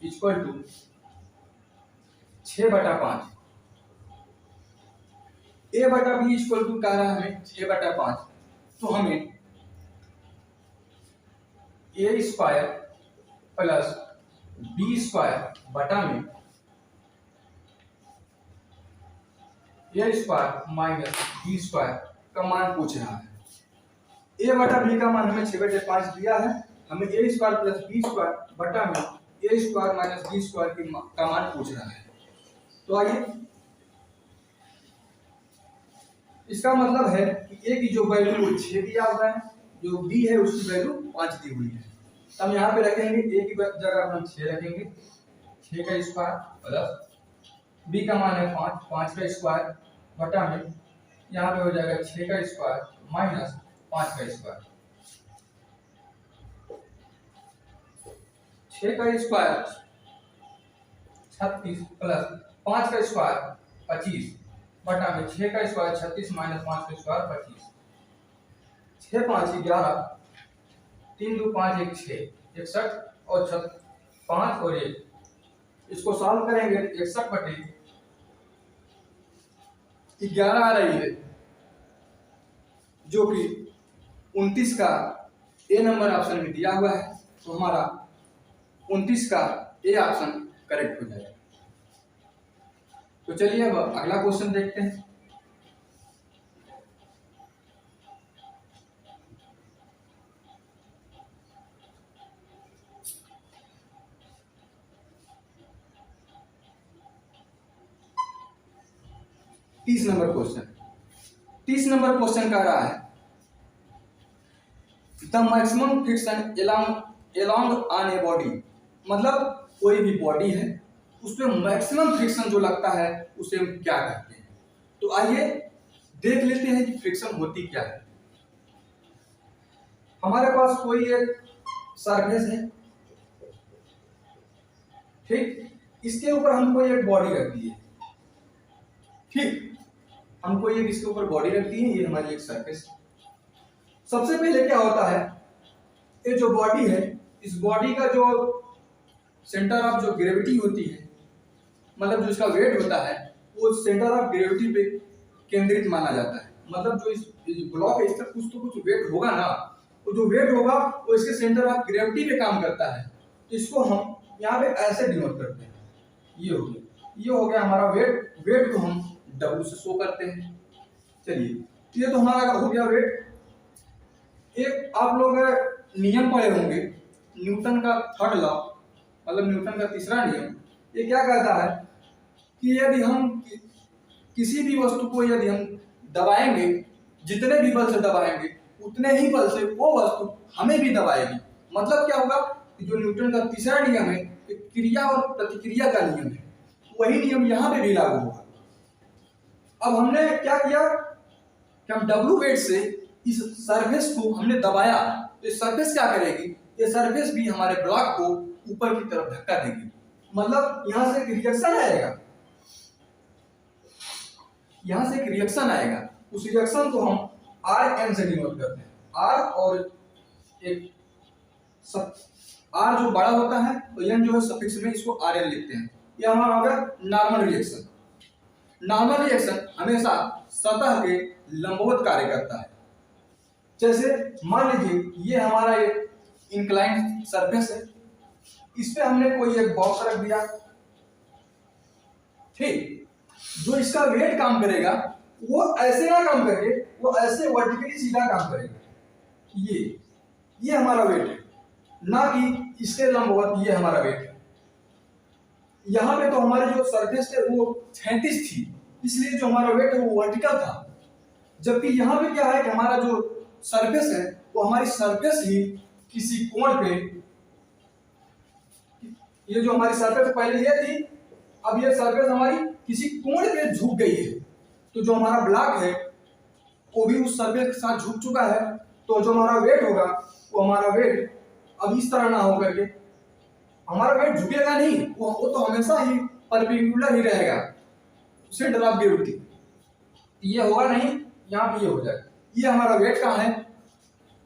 Speaker 1: इक्वल टू 6/5। ए बटा बी इक्वल टू कह रहा है हमें 6/5, तो हमें ए स्क्वायर प्लस बी स्क्वायर बटा में ए स्क्वायर माइनस बी स्क्वायर का मान पूछ रहा है। ए बटा बी का मान हमें 6/5 दिया है, हमें ए स्क्वायर प्लस बी स्क्वायर बटा में ए स्क्वायर माइनस बी स्क्वायर का मान पूछ रहा है। तो आइए, इसका मतलब है कि ए की जो वैल्यू 6 दिया हुआ है, जो बी है उसकी वैल्यू 5 दी हुई है। तो हम यहाँ पे रखेंगे ए की जगह हम 6 रखेंगे, 6 का स्क्वायर प्लस बी का मान है 5, 5 का स्क्वायर बटा में यहाँ पे हो जाएगा 6 का स्क्वायर माइनस 5 का स्क्वायर। 6 का स्क्वायर 36 प्लस 5 का स्क्वायर 25 बटा में 6 का स्क्वायर 36 माइनस 5 का स्क्वायर 25। 6 5 11, 3 2 5 1 6 61 और 5 और 1, इसको सॉल्व करेंगे 61 बटे 11 आ रही है, जो कि 29 का ए नंबर ऑप्शन में दिया हुआ है, तो हमारा 29 का ए ऑप्शन करेक्ट हो जाएगा। तो चलिए अब अगला क्वेश्चन देखते हैं। तीस नंबर क्वेश्चन कह रहा है the maximum friction along on a body, मतलब कोई भी बॉडी है उस पर मैक्सिमम फ्रिक्शन जो लगता है उसे हम क्या कहते हैं। तो आइए देख लेते हैं कि फ्रिक्शन होती क्या है। हमारे पास कोई एक सरफेस है, ठीक, इसके ऊपर हमको एक बॉडी रख दी है, ठीक, हमको एक इसके ऊपर बॉडी रख दी है, ये हमारी एक सरफेस। सबसे पहले क्या होता है, ये जो बॉडी है, इस बॉडी का जो सेंटर ऑफ जो ग्रेविटी होती है, मतलब जो इसका वेट होता है, वो सेंटर ऑफ ग्रेविटी पे केंद्रित माना जाता है। मतलब जो इस ब्लॉक है, इसका कुछ तो कुछ वेट होगा ना, तो जो वेट होगा वो इसके सेंटर ऑफ ग्रेविटी पे काम करता है। तो इसको हम यहाँ पे ऐसे डिनोट करते हैं, ये हो गया हमारा वेट। वेट को हम W से शो करते हैं। चलिए, ये तो हमारा हो गया वेट। एक आप लोग नियम पढ़े होंगे, न्यूटन का थर्ड लॉ, मतलब न्यूटन का तीसरा नियम। ये क्या कहता है कि यदि हम किसी भी वस्तु को यदि हम दबाएंगे, जितने भी बल से दबाएंगे उतने ही बल से वो वस्तु हमें भी दबाएगी। मतलब क्या होगा कि जो न्यूटन का तीसरा नियम है, क्रिया और प्रतिक्रिया का नियम है, वही नियम यहाँ पे भी लागू होगा। अब हमने क्या किया कि हम W वेट से इस सरफेस को हमने दबाया, तो इस सरफेस क्या करेगी, ये सरफेस भी हमारे ब्लॉक को ऊपर की तरफ धक्का देगी। मतलब यहां से एक रिएक्शन आएगा, यहां से एक रिएक्शन आएगा, उस रिएक्शन को हम Rn से डिनोट करते हैं। R और एक R जो बड़ा होता है तो N जो है सफिक्स में, इसको Rn लिखते हैं। यह हमारा हो गया नॉर्मल रिएक्शन। नॉर्मल रिएक्शन हमेशा सतह के लंबवत कार्य करता है। जैसे मान लीजिए ये हमारा एक इंक्लाइंड सरफेस है, इस पे हमने कोई एक बॉक्स रख दिया, ठीक, जो इसका वेट काम करेगा वो ऐसे ना काम करके वो ऐसे वर्टिकली सीधा काम करेगा। ये हमारा वेट है, ना कि इसके लंबवत, ये हमारा वेट है। यहाँ पे तो हमारी जो सरफेस है वो 36 थी, इसलिए जो हमारा वेट है वो वर्टिकल था। जबकि यहाँ पे क्या है कि हमारा जो सरफेस है वो हमारी सरफेस ही किसी कोण पे, ये जो हमारी सरफेस पहले ये थी, अब ये सरफेस हमारी किसी कोण पे झुक गई है। तो जो हमारा ब्लॉक है वो भी उस सरफेस के साथ झुक चुका है। तो जो हमारा वेट होगा वो हमारा वेट अब इस तरह ना हो करके, हमारा वेट झुकेगा नहीं, वो तो हमेशा ही परपेंडिकुलर ही रहेगा सेंटर ऑफ ग्रेविटी। ये होगा नहीं, यहाँ पे ये हो जाएगा। ये हमारा वेट कहाँ है,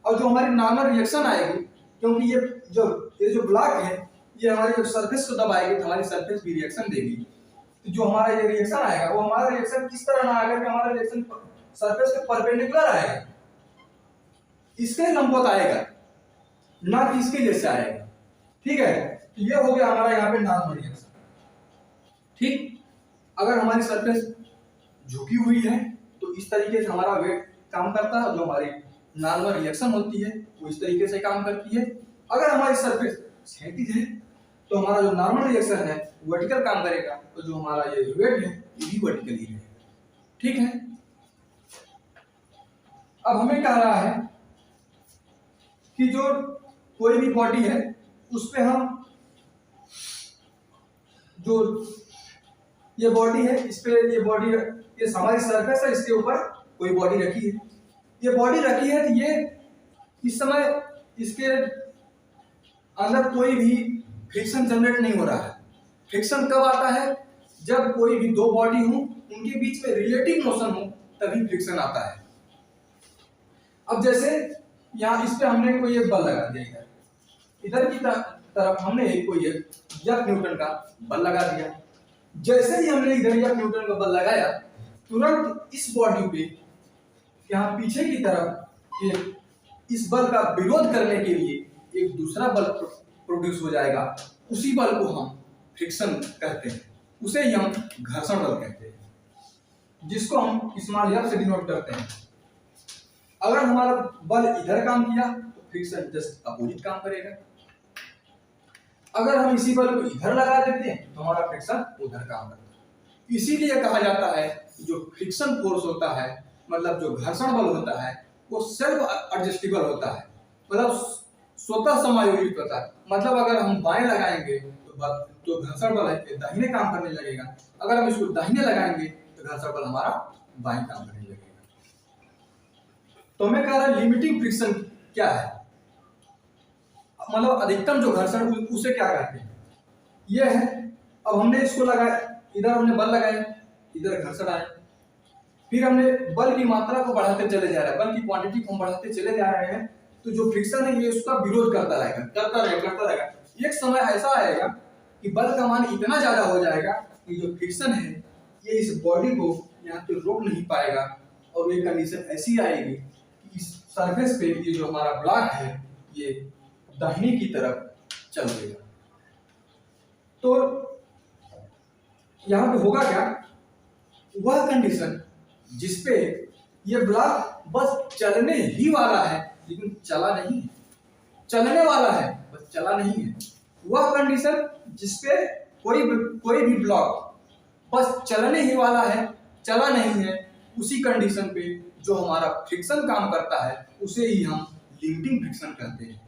Speaker 1: और जो हमारी नॉर्मल रिएक्शन आएगी, क्योंकि ये जो ब्लॉक है ये हमारी सरफेस को दबाएगी तो हमारी सरफेस भी रिएक्शन देगी। तो जो हमारा ये रिएक्शन आएगा वो हमारा रिएक्शन किस तरह ना आएगा कि हमारा रिएक्शन सरफेस के परपेंडिकुलर आएगा, इसके लंबवत आएगा, ना कि इसके जैसे आएगा। ठीक है, तो ये हो गया हमारा यहाँ पे नॉर्मल रिएक्शन। ठीक, अगर हमारी सरफेस झुकी हुई है तो इस तरीके से हमारा वेट काम करता है, जो हमारी नॉर्मल रिएक्शन होती है वो इस तरीके से काम करती है। अगर हमारी सरफेस क्षैतिज है तो हमारा जो नॉर्मल रिएक्शन है वर्टिकल काम करेगा, तो जो हमारा ये वेट है ये भी वर्टिकल ही रहेगा। ठीक है, अब हमें कह रहा है कि जो कोई भी बॉडी है उस पे हम, जो ये बॉडी है इस पे, ये बॉडी, ये हमारी सरफेस है, इसके ऊपर कोई बॉडी रखी है। ये बॉडी रखी है तो ये इस समय इसके अंदर कोई भी फ्रिक्शन जनरेट नहीं हो रहा है। फ्रिक्शन कब आता है? जब कोई भी दो बॉडी हो, उनके बीच में रिलेटिव मोशन हो, तभी फ्रिक्शन आता है। अब जैसे यहाँ इस पे हमने कोई एक बल लगा दिया, इधर की तरफ हमने कोई एक एफ न्यूटन का बल लगा दिया। जैसे ही हमने इधर एफ न्यूटन का बल लगाया, तुरंत इस बॉडी पे यहाँ पीछे की तरफ इस बल का विरोध करने के लिए एक दूसरा बल प्रोड्यूस हो जाएगा। उसी बल को हम फ्रिक्शन कहते हैं, उसे ही हम घर्षण बल कहते हैं, जिसको हम स्मॉल एफ से डिनोट करते हैं। अगर हमारा बल इधर काम किया तो फ्रिक्शन जस्ट अपोजिट काम करेगा। अगर हम इसी बल को इधर लगा देते हैं तो हमारा फ्रिक्शन उधर काम करता है। इसीलिए कहा जाता है जो फ्रिक्शन फोर्स होता है, मतलब जो घर्षण बल होता है, वो सेल्फ एडजस्टेबल होता है, मतलब स्वतः समायोजित होता है। मतलब अगर हम बाएं लगाएंगे तो घर्षण बल है दाहिने काम करने लगेगा, अगर हम इसको दाहिने लगाएंगे तो घर्षण बल हमारा बाएं काम करने लगेगा। तो मैं कह रहा लिमिटिंग फ्रिक्शन क्या है, मतलब अधिकतम जो घर्षण उसे क्या कहते हैं, ये है। अब हमने इसको लगाया, इधर हमने बल लगाया, इधर घर्षण आया, फिर हमने बल की मात्रा को बढ़ाते चले जा रहे हैं, बल की क्वांटिटी को हम बढ़ाते चले जा रहे हैं, तो जो फ्रिक्शन है ये उसका विरोध करता रहेगा। एक समय ऐसा आएगा कि बल का मान इतना ज्यादा हो जाएगा कि जो फ्रिक्शन है ये इस बॉडी को यहाँ पे रोक नहीं पाएगा, और ये कंडीशन ऐसी आएगी कि इस सरफेस पे ये जो हमारा ब्लॉक है ये दाहिने की तरफ चल देगा। तो यहाँ पे होगा क्या, वह कंडीशन जिसपे ये ब्लॉक बस चलने ही वाला है लेकिन चला नहीं है, चलने वाला है बस चला नहीं है, वह कंडीशन जिसपे कोई भी ब्लॉक बस चलने ही वाला है, चला नहीं है, उसी कंडीशन पे जो हमारा फ्रिक्शन काम करता है उसे ही हम लिमिटिंग फ्रिक्शन कहते हैं।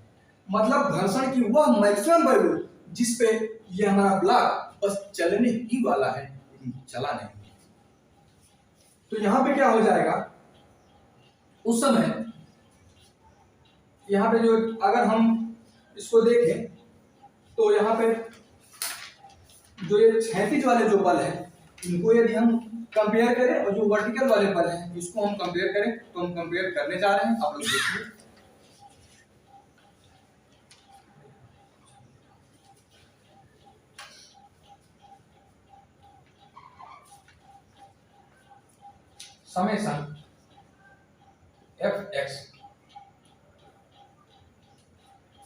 Speaker 1: मतलब घर्षण की वह मैक्सिमम वैल्यू जिसपे ये हमारा ब्लॉक बस चलने ही वाला है लेकिन चला नहीं। तो यहाँ पे क्या हो जाएगा, उस समय यहाँ पे जो अगर हम इसको देखें तो यहाँ पे जो ये क्षैतिज वाले जो बल है इनको यदि हम कंपेयर करें और जो वर्टिकल वाले बल हैं इसको हम कंपेयर करें, तो हम कंपेयर करने जा रहे हैं, आप लोग देखिए। समेशन एफ एक्स,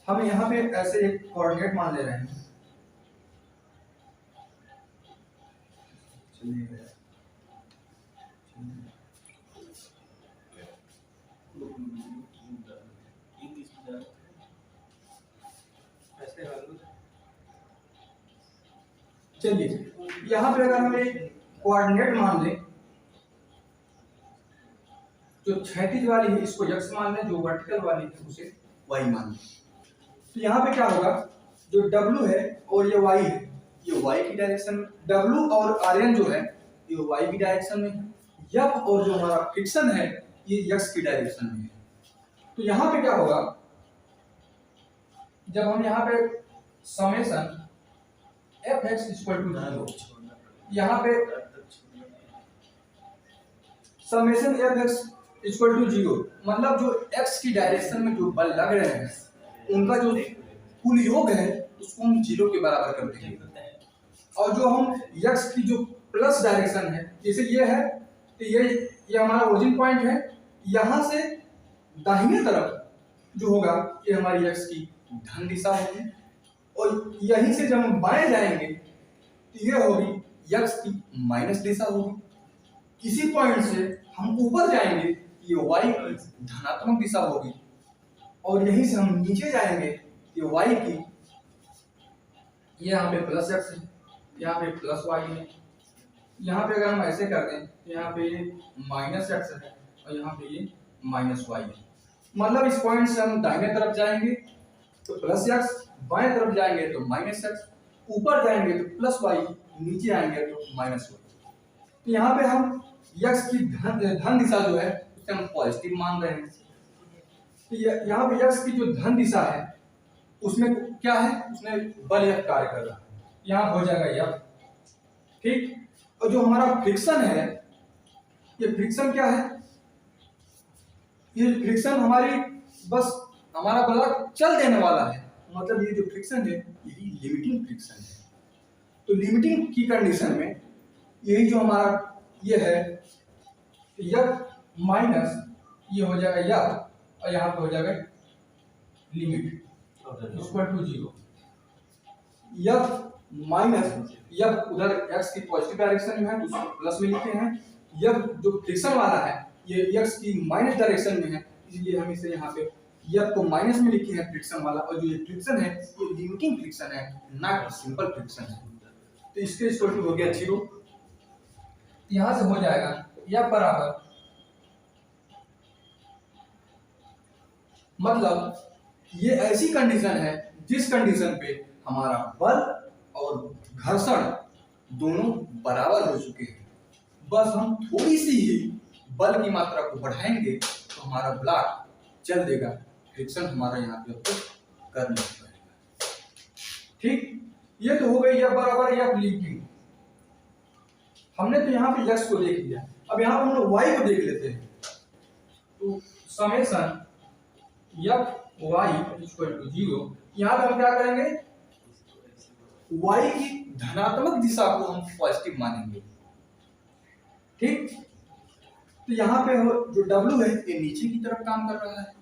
Speaker 1: हम यहाँ पे ऐसे एक कोऑर्डिनेट मान ले रहे हैं, चलिए यहाँ पे अगर हम एक कोऑर्डिनेट मान लें, जो क्षैतिज वाली है इसको x मान लें, जो वर्टिकल वाली है उसे y मान लें। तो यहाँ पे क्या होगा, जो w है और ये y है ये y की डायरेक्शन में, w और rn जो है ये y की डायरेक्शन में है, f और जो हमारा फ्रिक्शन है ये x की डायरेक्शन में है। तो यहाँ पे क्या होगा, जब हम यहाँ पे summation F X equal to 0, यहाँ पे summation F X equal to 0, मतलब जो x की डायरेक्शन में जो बल लग रहे हैं उनका जो कुल योग है उसको हम 0 के बराबर कर देंगे, और जो हम x की जो प्लस डायरेक्शन है, जैसे ये है तो ये हमारा ओरिजिन पॉइंट है, यहाँ से दाहिने तरफ जो होगा ये हमारी x की धन दिशा होगी, और यहीं से जब हम बाएं जाएंगे तो ये होगी x की माइनस दिशा होगी। इसी पॉइंट से हम ऊपर जाएंगे ये y की धनात्मक दिशा होगी, और यहीं से हम नीचे जाएंगे ये y की, यहाँ पे प्लस x है, यहाँ पे प्लस y है, यहाँ पे अगर हम ऐसे कर दें तो यहाँ पे ये माइनस x है और यहाँ पे ये माइनस y है। मतलब इस पॉइंट से हम दाहिने तरफ जाएंगे तो प्लस x, बाएं तरफ जाएंगे तो माइनस x, ऊपर जाएंगे तो प्लस y, नीचे आएंगे तो माइनस y। तो यहाँ पे हम x की धन दिशा जो है उसे हम पॉजिटिव मान रहे हैं। तो यहाँ पे x की जो धन दिशा है उसमें क्या है, उसने बल F कार्य कर रहा है, यहाँ हो जाएगा F। ठीक, और जो हमारा फ्रिक्शन है, ये फ्रिक्शन क्या है, ये फ्रिक्शन हमारी बस हमारा ब्लॉक चल देने वाला है, मतलब ये जो फ्रिक्शन है यही लिमिटिंग फ्रिक्शन है। तो लिमिटिंग की कंडीशन में यही जो हमारा ये है F माइनस ये हो जाएगा F और यहाँ पे हो जाएगा limit equal to 0। F minus F उधर x की पॉजिटिव डायरेक्शन में है तो उसको प्लस में लिखते हैं, F जो फ्रिक्शन वाला है ये x की माइनस डायरेक्शन में है, इसलिए हम इसे यहाँ पे F को माइनस में लिखे हैं फ्रिक्शन वाला, और जो ये फ्रिक्शन है ये लिमिटिंग फ्रिक्शन है, ना कि सिंपल फ्रिक्शन है। तो इसके इक्वल टू हो गया 0। यहाँ से हो जाएगा F बराबर, मतलब ये ऐसी कंडीशन है जिस कंडीशन पे हमारा बल और घर्षण दोनों बराबर हो चुके हैं, बस हम थोड़ी सी ही बल की मात्रा को बढ़ाएंगे तो हमारा ब्लॉक चल देगा, फ्रिक्शन हमारा यहाँ पे कर नहीं पाएगा। ठीक, ये तो हो गई F बराबर F लिमिटिंग। हमने तो यहाँ पे x को देख लिया, अब यहाँ पे हम लोग y को देख लेते हैं। तो summation F y equal to 0, यहाँ पे हम क्या करेंगे, y की धनात्मक दिशा को हम पॉजिटिव मानेंगे। ठीक, तो यहाँ पे जो w है ये नीचे की तरफ काम कर रहा है,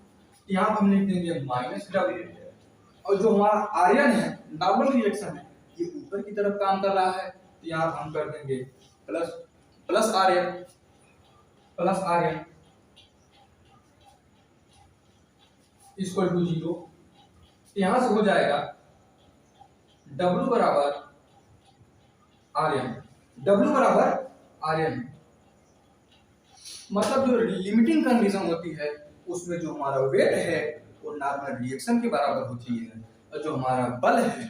Speaker 1: यहाँ पे हम लिख देंगे माइनस w, और जो हमारा आयरन है नॉर्मल रिएक्शन है ये ऊपर की तरफ काम कर रहा है, तो यहाँ हम कर देंगे प्लस आर्यन इक्वल टू 0। यहां से हो जाएगा W बराबर आर्यन, मतलब जो लिमिटिंग कंडीशन होती है उसमें जो हमारा वेट है वो नॉर्मल रिएक्शन के बराबर होती है, और जो हमारा बल है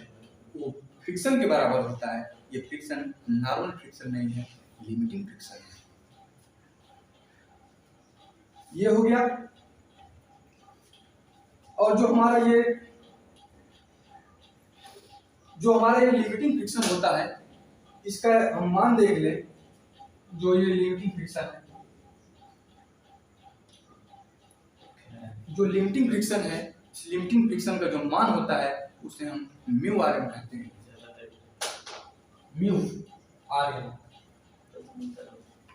Speaker 1: वो फ्रिक्शन के बराबर होता है। ये फ्रिक्शन नॉर्मल फ्रिक्शन नहीं है, लिमिटिंग फ्रिक्शन है। ये हो गया, और जो हमारा ये लिमिटिंग फ्रिक्शन होता है इसका हम मान देख ले, जो ये लिमिटिंग फ्रिक्शन है, जो लिमिटिंग फ्रिक्शन है, इस लिमिटिंग फ्रिक्शन का जो मान होता है उसे हम म्यू आर एन कहते हैं, म्यू आर एन।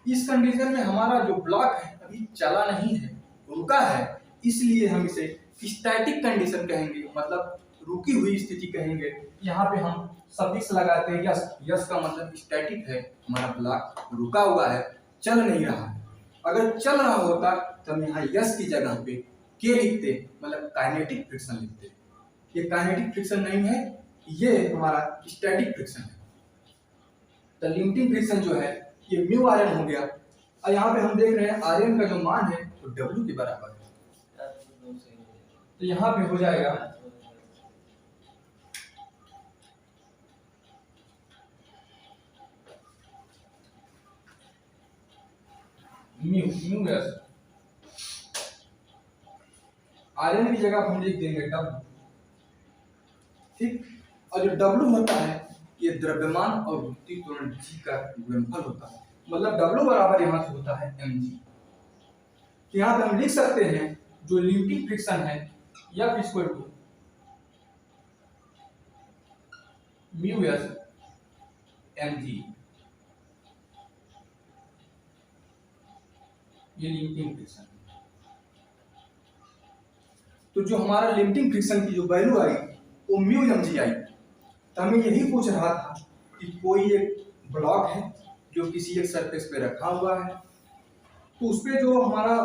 Speaker 1: इस कंडीशन में हमारा जो ब्लॉक है अभी चला नहीं है, रुका है, इसलिए हम इसे स्टैटिक कंडीशन कहेंगे, मतलब रुकी हुई स्थिति कहेंगे। यहाँ पे हम सफिक्स लगाते हैं यस, यस का मतलब स्टैटिक है, हमारा ब्लॉक रुका हुआ है, चल नहीं रहा है। अगर चल रहा होता तो हम यहाँ यस की जगह पे के लिखते, मतलब काइनेटिक फ्रिक्शन लिखते। ये काइनेटिक फ्रिक्शन नहीं है, ये हमारा स्टैटिक फ्रिक्शन है। तो लिमिटिंग फ्रिक्शन जो है ये म्यू आर एन हो गया, और यहाँ पे हम देख रहे हैं आर एन का जो मान है तो डब्ल्यू के बराबर है, तो यहाँ पे हो जाएगा म्यू एस, आर एन की जगह हम लिख देंगे डब्ल्यू। ठीक, और जो डब्ल्यू होता है ये द्रव्यमान और वृत्तीय त्वरण जी का गुणनफल होता है, मतलब डब्ल्यू बराबर यहाँ से होता है एम जी। यहाँ पे हम लिख सकते हैं जो लिमिटिंग फ्रिक्शन है F equal to mu S M G, ये लिमिटिंग फ्रिक्शन। तो जो हमारा लिमिटिंग फ्रिक्शन की जो वैल्यू आई वो म्यू एम जी आई। तो हमें यही पूछ रहा था कि कोई एक ब्लॉक है जो किसी एक सरफेस पे रखा हुआ है, तो उसपे जो हमारा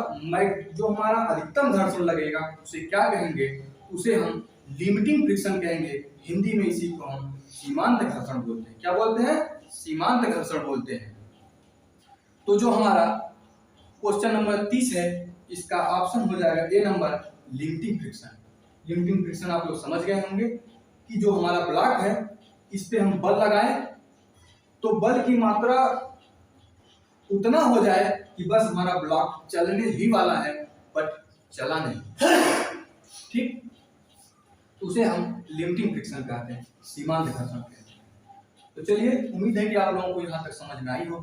Speaker 1: अधिकतम घर्षण लगेगा उसे क्या कहेंगे, उसे हम लिमिटिंग फ्रिक्शन कहेंगे। हिंदी में इसी को हम सीमांत घर्षण बोलते हैं। क्या बोलते हैं? सीमांत घर्षण बोलते हैं। तो जो हमारा क्वेश्चन नंबर 30 है इसका ऑप्शन हो जाएगा A number, limiting friction. Limiting friction आप लोग समझ गए होंगे कि जो हमारा ब्लॉक है इस पे हम बल लगाएं तो बल की मात्रा उतना हो जाए कि बस हमारा ब्लॉक चलने ही वाला है बट चला नहीं। ठीक, उसे हम लिमिटिंग फ्रिक्शन कहते हैं, सीमांत घर्षण कहते हैं। तो चलिए, उम्मीद है कि आप लोगों को यहाँ तक समझ में आई हो।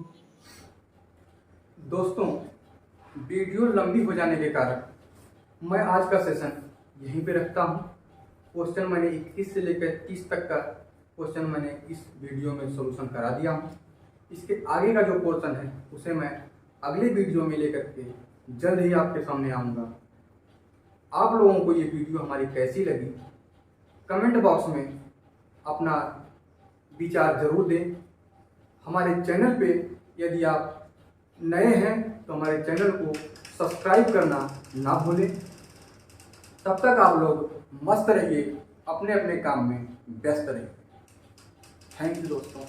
Speaker 1: दोस्तों, वीडियो लंबी हो जाने के कारण मैं आज का सेशन यहीं पे रखता हूँ। क्वेश्चन मैंने 21 से लेकर 30 तक का क्वेश्चन मैंने इस वीडियो में सॉल्यूशन करा दिया हूँ। इसके आगे का जो पोर्शन है उसे मैं अगले वीडियो में लेकर के जल्द ही आपके सामने आऊँगा। आप लोगों को ये वीडियो हमारी कैसी लगी, कमेंट बॉक्स में अपना विचार जरूर दें। हमारे चैनल पे यदि आप नए हैं तो हमारे चैनल को सब्सक्राइब करना ना भूलें। तब तक आप लोग मस्त रहिए, अपने अपने काम में व्यस्त रहिए। थैंक यू दोस्तों।